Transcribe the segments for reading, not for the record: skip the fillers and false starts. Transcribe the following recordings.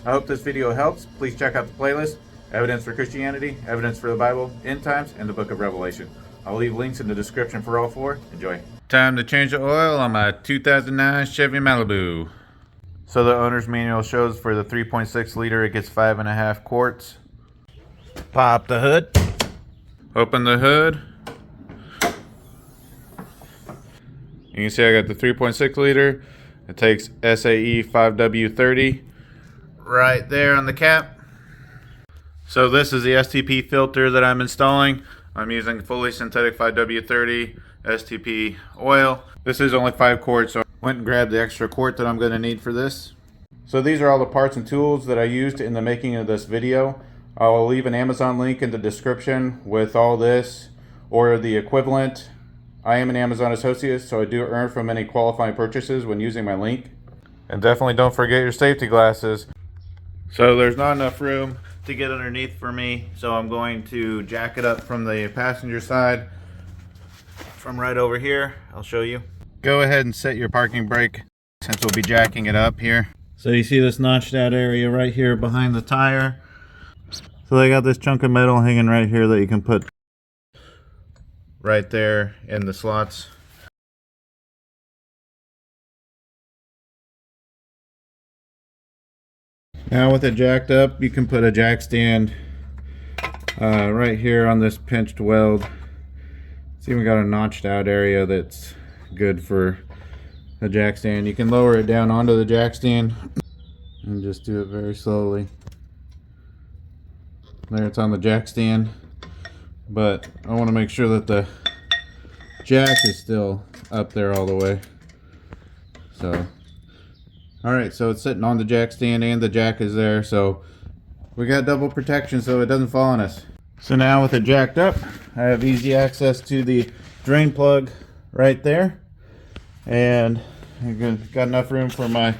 I hope this video helps. Please check out the playlist: Evidence for Christianity, Evidence for the Bible, End Times, and the Book of Revelation. I'll leave links in the description for all four. Enjoy. Time to change the oil on my 2009 Chevy Malibu. So the owner's manual shows for the 3.6 liter it gets 5.5 quarts. Pop the hood. Open the hood. You can see I got the 3.6 liter. It takes SAE 5W30 right there on the cap. So this is the STP filter that I'm installing. I'm using fully synthetic 5W30 STP oil. This is only 5 quarts, so I went and grabbed the extra quart that I'm going to need for this. So these are all the parts and tools that I used in the making of this video. I'll leave an Amazon link in the description with all this or the equivalent. I am an Amazon associate, so I do earn from any qualifying purchases when using my link. And definitely don't forget your safety glasses. So there's not enough room to get underneath for me, so I'm going to jack it up from the passenger side from right over here. I'll show you. Go ahead and set your parking brake since we'll be jacking it up here. So you see this notched out area right here behind the tire. So they got this chunk of metal hanging right here that you can put right there in the slots. Now with it jacked up, you can put a jack stand right here on this pinched weld. It's even got a notched out area that's good for a jack stand. You can lower it down onto the jack stand and just do it very slowly. There, it's on the jack stand, but I want to make sure that the jack is still up there all the way. So alright, so it's sitting on the jack stand and the jack is there, so we got double protection so it doesn't fall on us. So now with it jacked up, I have easy access to the drain plug right there, and I've got enough room for my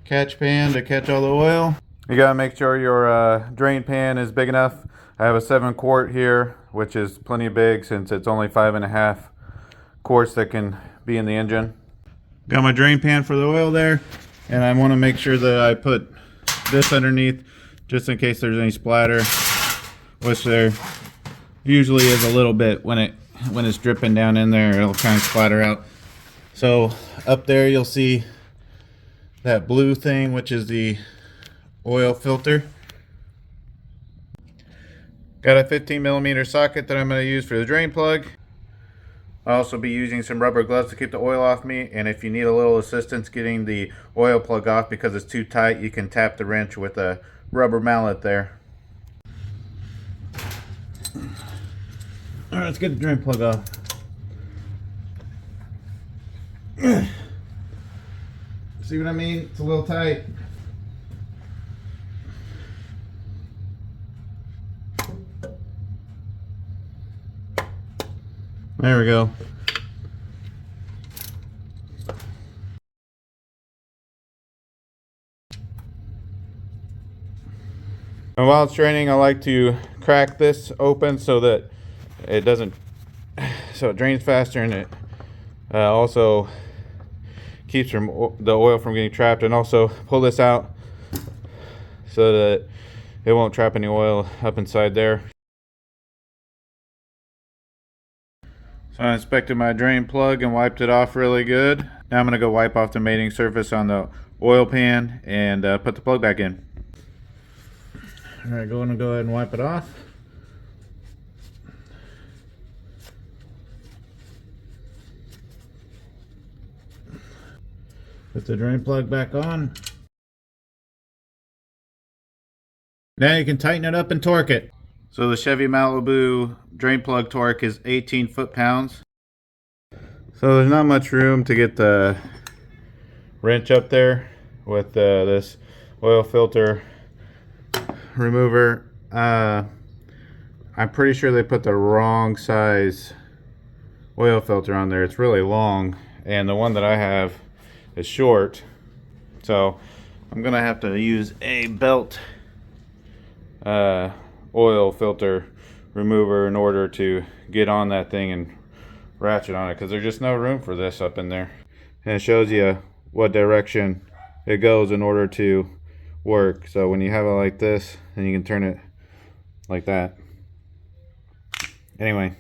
catch pan to catch all the oil. You gotta make sure your drain pan is big enough. I have a 7 quart here, which is plenty big since it's only 5.5 quarts that can be in the engine. Got my drain pan for the oil there. And I want to make sure that I put this underneath just in case there's any splatter, which there usually is a little bit when it's dripping down in there. It'll kind of splatter out. So up there you'll see that blue thing, which is the oil filter. Got a 15mm socket that I'm going to use for the drain plug. I'll also be using some rubber gloves to keep the oil off me, and if you need a little assistance getting the oil plug off because it's too tight, you can tap the wrench with a rubber mallet there. Alright, let's get the drain plug off. See what I mean? It's a little tight. There we go. And while it's draining, I like to crack this open so that it doesn't, so it drains faster, and it also keeps the oil from getting trapped, and also pull this out so that it won't trap any oil up inside there. So I inspected my drain plug and wiped it off really good. Now I'm going to go wipe off the mating surface on the oil pan and put the plug back in. Alright, go ahead and wipe it off. Put the drain plug back on. Now you can tighten it up and torque it. So the Chevy Malibu drain plug torque is 18 foot-pounds. So there's not much room to get the wrench up there with this oil filter remover. I'm pretty sure they put the wrong size oil filter on there. It's really long, and the one that I have is short. So I'm gonna have to use a belt oil filter remover in order to get on that thing and ratchet on it, because there's just no room for this up in there. And it shows you what direction it goes in order to work. So when you have it like this, then you can turn it like that. Anyway,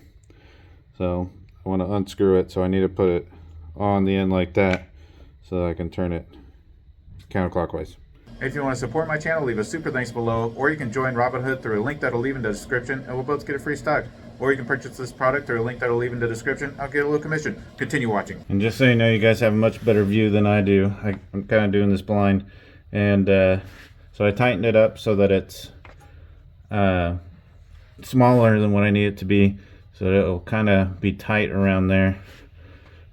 so I want to unscrew it, so I need to put it on the end like that so that I can turn it counterclockwise. If you want to support my channel, leave a super thanks below, or you can join Robinhood through a link that I'll leave in the description, and we'll both get a free stock. Or you can purchase this product through a link that I'll leave in the description. I'll get a little commission. Continue watching. And just so you know, you guys have a much better view than I do. I'm kind of doing this blind, and so I tightened it up so that it's smaller than what I need it to be, so that it'll kind of be tight around there,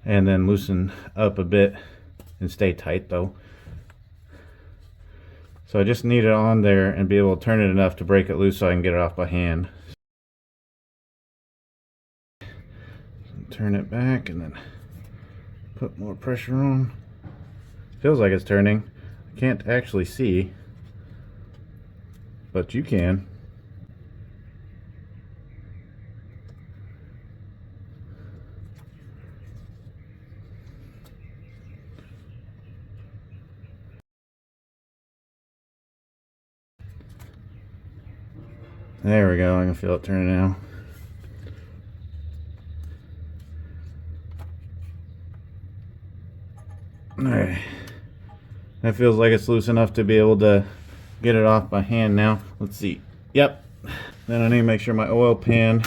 and then loosen up a bit and stay tight though. So I just need it on there and be able to turn it enough to break it loose so I can get it off by hand. Turn it back and then put more pressure on. Feels like it's turning. I can't actually see, but you can. There we go, I can feel it turning now. Alright. That feels like it's loose enough to be able to get it off by hand now. Let's see. Yep. Then I need to make sure my oil drip pan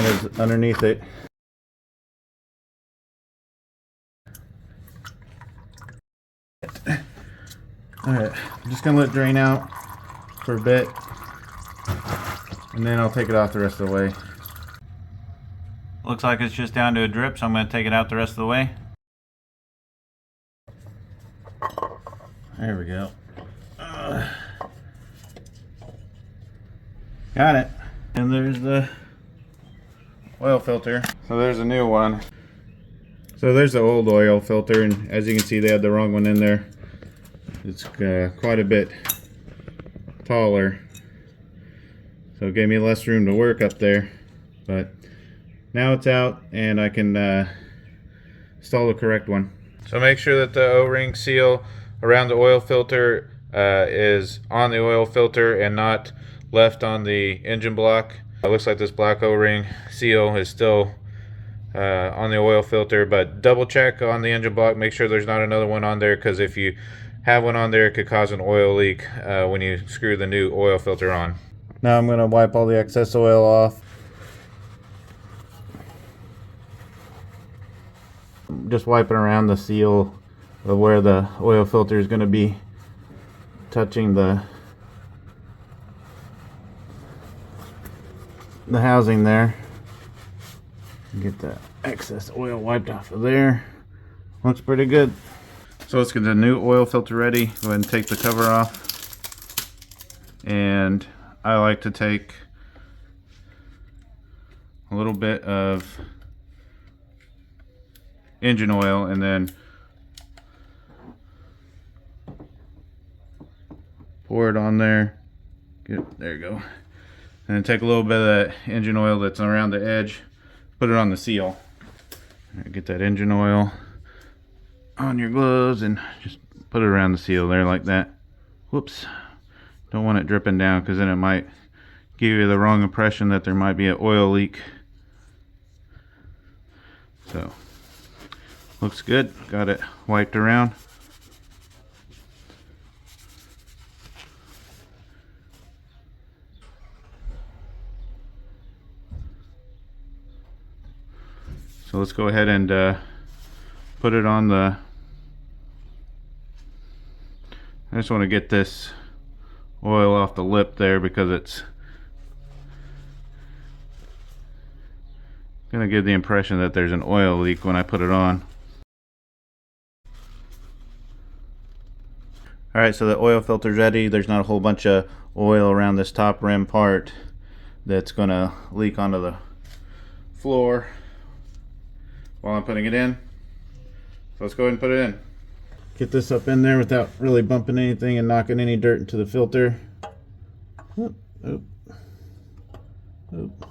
is underneath it. Alright, I'm just gonna let it drain out for a bit, and then I'll take it off the rest of the way. Looks like it's just down to a drip, so I'm going to take it out the rest of the way. There we go. Got it. And there's the oil filter. So there's a new one. So there's the old oil filter, and as you can see, they had the wrong one in there. It's quite a bit taller, so it gave me less room to work up there. But now it's out, and I can install the correct one. So make sure that the O-ring seal around the oil filter is on the oil filter and not left on the engine block. It looks like this black O-ring seal is still on the oil filter, but double check on the engine block, make sure there's not another one on there, because if you have one on there, it could cause an oil leak when you screw the new oil filter on. Now I'm going to wipe all the excess oil off. Just wiping around the seal of where the oil filter is going to be touching the housing there. Get the excess oil wiped off of there. Looks pretty good. So let's get the new oil filter ready. Go ahead and take the cover off. And I like to take a little bit of engine oil and then pour it on there. There you go. And then take a little bit of that engine oil that's around the edge, put it on the seal. Get that engine oil on your gloves and just put it around the seal there like that. Whoops. Don't want it dripping down, because then it might give you the wrong impression that there might be an oil leak. So, looks good. Got it wiped around. So let's go ahead and put it on the... I just want to get this oil off the lip there, because it's going to give the impression that there's an oil leak when I put it on. Alright, so the oil filter's ready. There's not a whole bunch of oil around this top rim part that's going to leak onto the floor while I'm putting it in. So let's go ahead and put it in. Get this up in there without really bumping anything and knocking any dirt into the filter. Oop, oop, oop.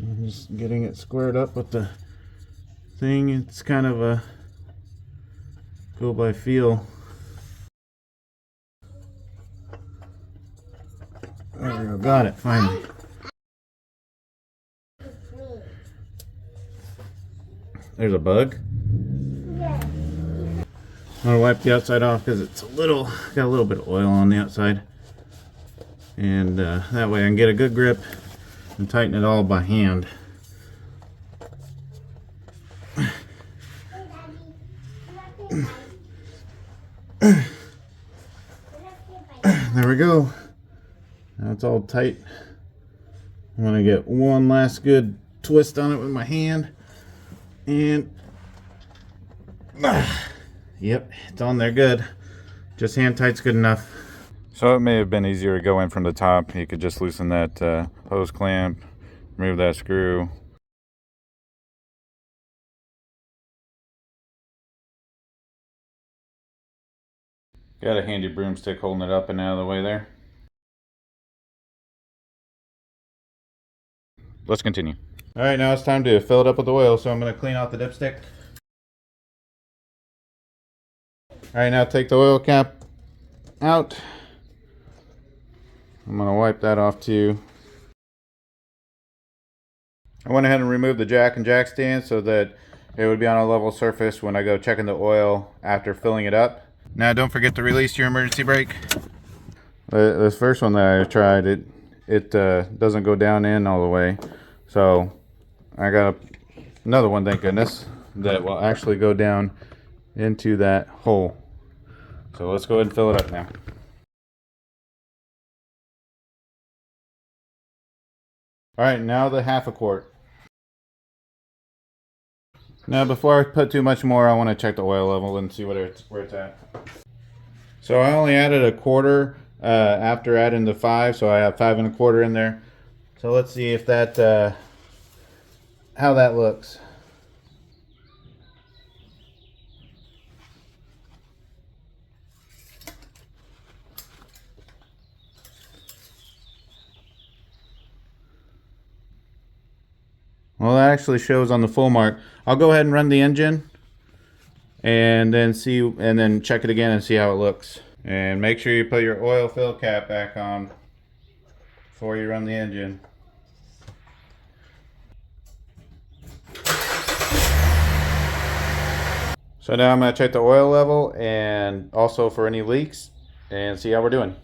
I'm just getting it squared up with the thing. It's kind of a go by feel. There we go, got it finally. There's a bug. I'm gonna wipe the outside off because it's got a little bit of oil on the outside, and that way I can get a good grip and tighten it all by hand. There we go. Now it's all tight. I'm gonna get one last good twist on it with my hand, and yep, it's on there good. Just hand tight's good enough. So it may have been easier to go in from the top. You could just loosen that hose clamp, remove that screw. Got a handy broomstick holding it up and out of the way there. Let's continue. All right, now it's time to fill it up with oil, so I'm going to clean out the dipstick. All right, now take the oil cap out. I'm going to wipe that off too. I went ahead and removed the jack and jack stand so that it would be on a level surface when I go checking the oil after filling it up. Now don't forget to release your emergency brake. This first one that I tried, it doesn't go down in all the way. So I got another one, thank goodness, that will actually go down into that hole. So let's go ahead and fill it up now. All right, now the half a quart. Now before I put too much more, I want to check the oil level and see where it's at. So I only added a quarter after adding the 5, so I have 5 1/4 in there. So let's see if that how that looks. Well, that actually shows on the full mark. I'll go ahead and run the engine and then check it again and see how it looks. And make sure you put your oil fill cap back on before you run the engine. So now I'm going to check the oil level and also for any leaks and see how we're doing.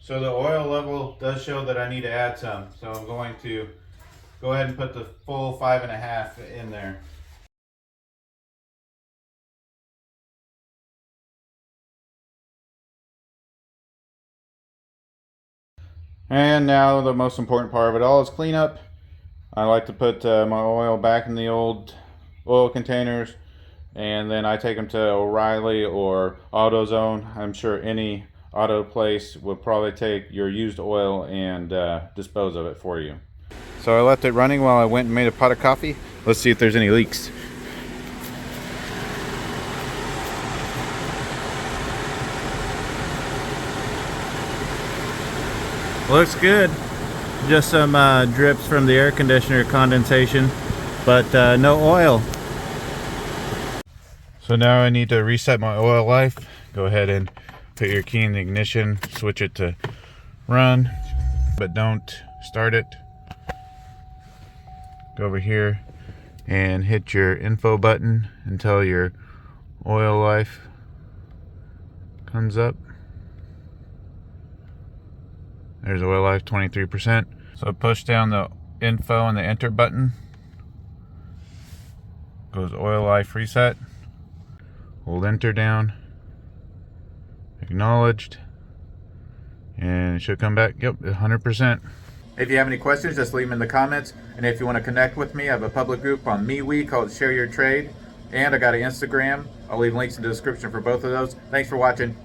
So the oil level does show that I need to add some. So I'm going to go ahead and put the full 5 1/2 in there. And now the most important part of it all is cleanup. I like to put my oil back in the old oil containers, and then I take them to O'Reilly or AutoZone. I'm sure any auto place would probably take your used oil and dispose of it for you. So I left it running while I went and made a pot of coffee. Let's see if there's any leaks. Looks good. Just some drips from the air conditioner condensation, but no oil. So now I need to reset my oil life. Go ahead and put your key in the ignition, switch it to run, but don't start it. Go over here and hit your info button until your oil life comes up. There's oil life 23%. So push down the info and the enter button. Goes oil life reset. Hold enter down. Acknowledged. And it should come back, yep, 100%. If you have any questions, just leave them in the comments. And if you want to connect with me, I have a public group on MeWe called Share Your Trade. And I got an Instagram. I'll leave links in the description for both of those. Thanks for watching.